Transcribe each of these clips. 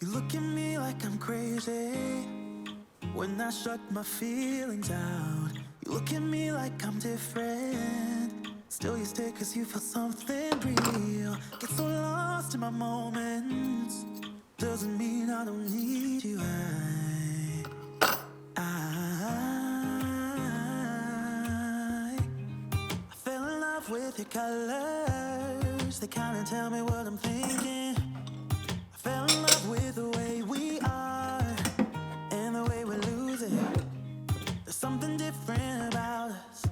You look at me like I'm crazy when I shut my feelings out. You look at me like I'm different, still you stay cause you feel something real. Get so lost in my moments, doesn't mean I don't need you. I fell in love with your colors, they kinda tell me what I'm thinking. I fell in love with the way we are and the way we lose it. There's something different about us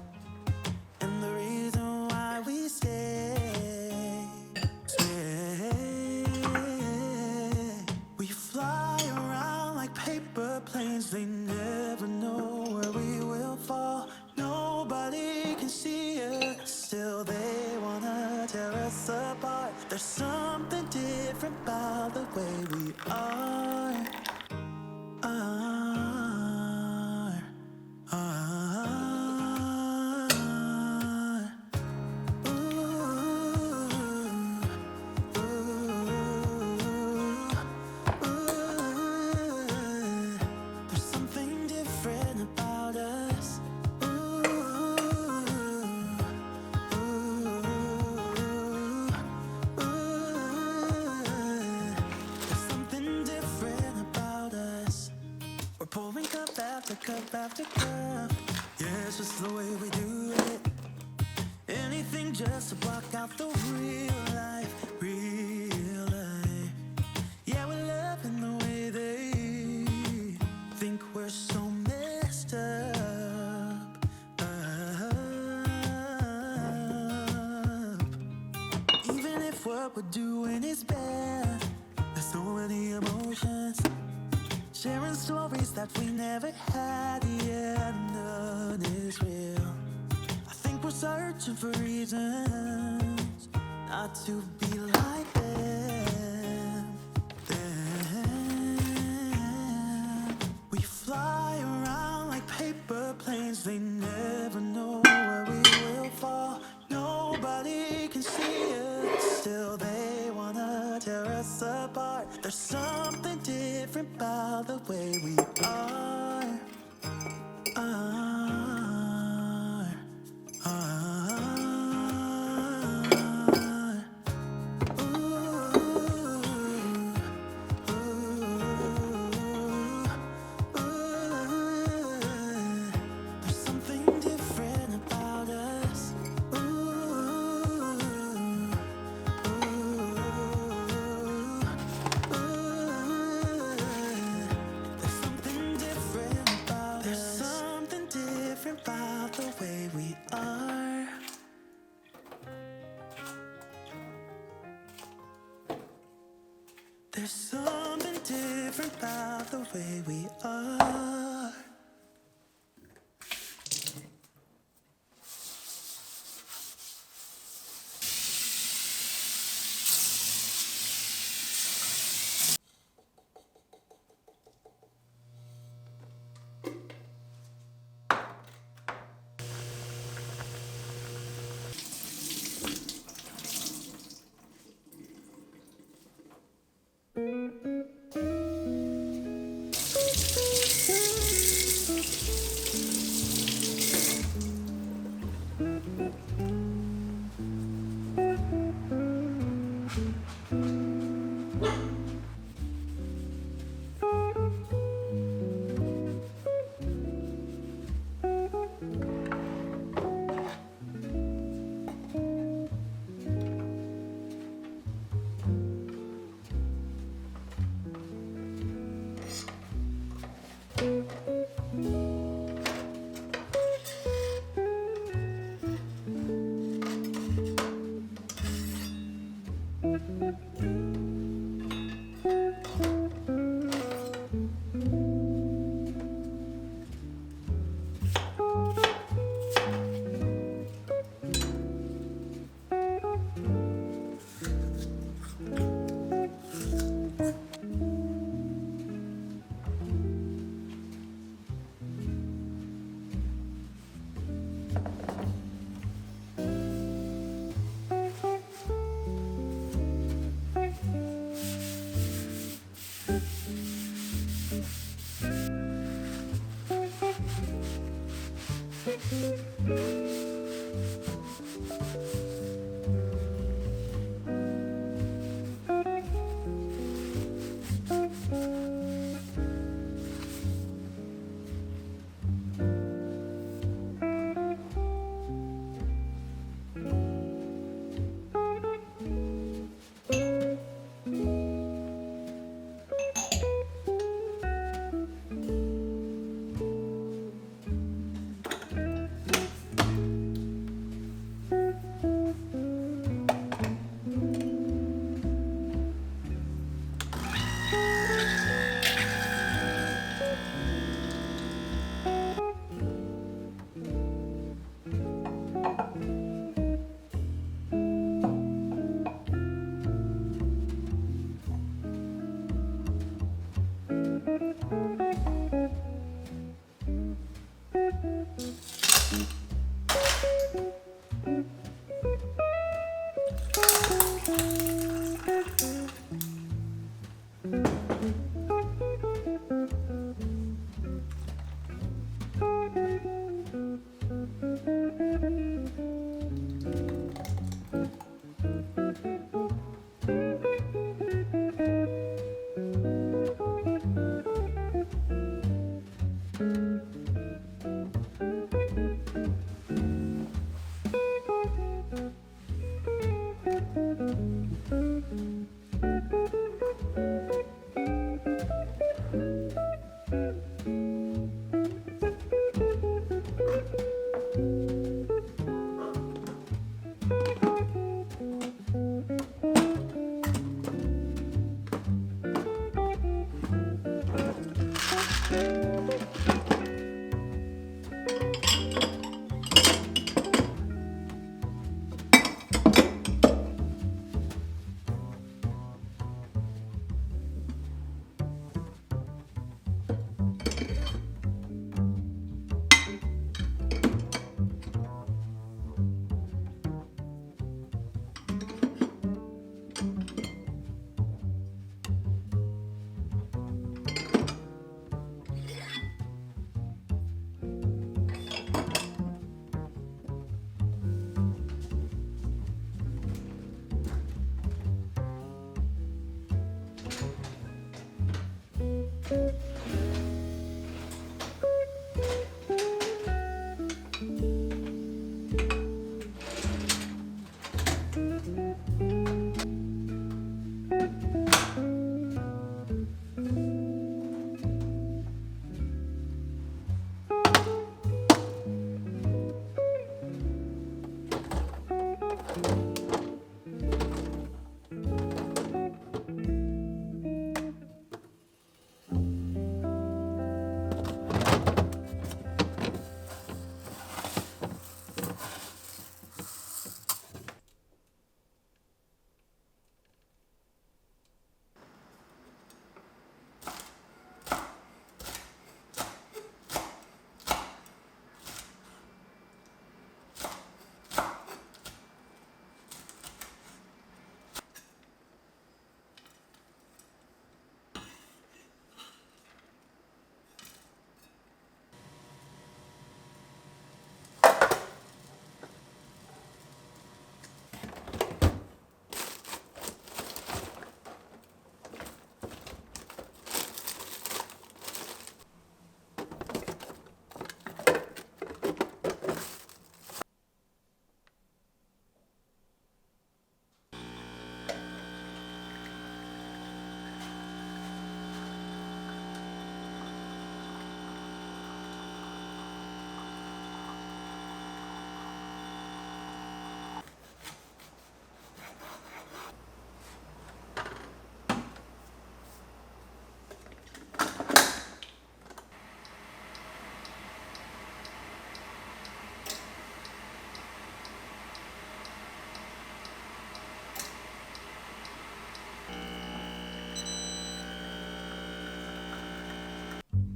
and the reason why we stay. We fly around like paper planes, they never know where we will fall. Nobody can see us, still they wanna tear us apart. There's something different about the way we are. There's something different about us. There's something different about us. We're pouring after cup after cup. Yeah, it's just the way we do it. Anything just to block out the real life, real life. Yeah, we're loving the way they think we're so messed up, Even if what we're doing is bad, there's so many emotions. Sharing stories that we never had, yeah, none is real. I think we're searching for reasons not to be like them. We fly around like paper planes, they never know where we will fall. Nobody can see us, still they wanna tear us apart. There's something different about the way we are. There's something different about us. There's something different about us. There's something different about the way we are. There's something different about the way we are.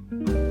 Thank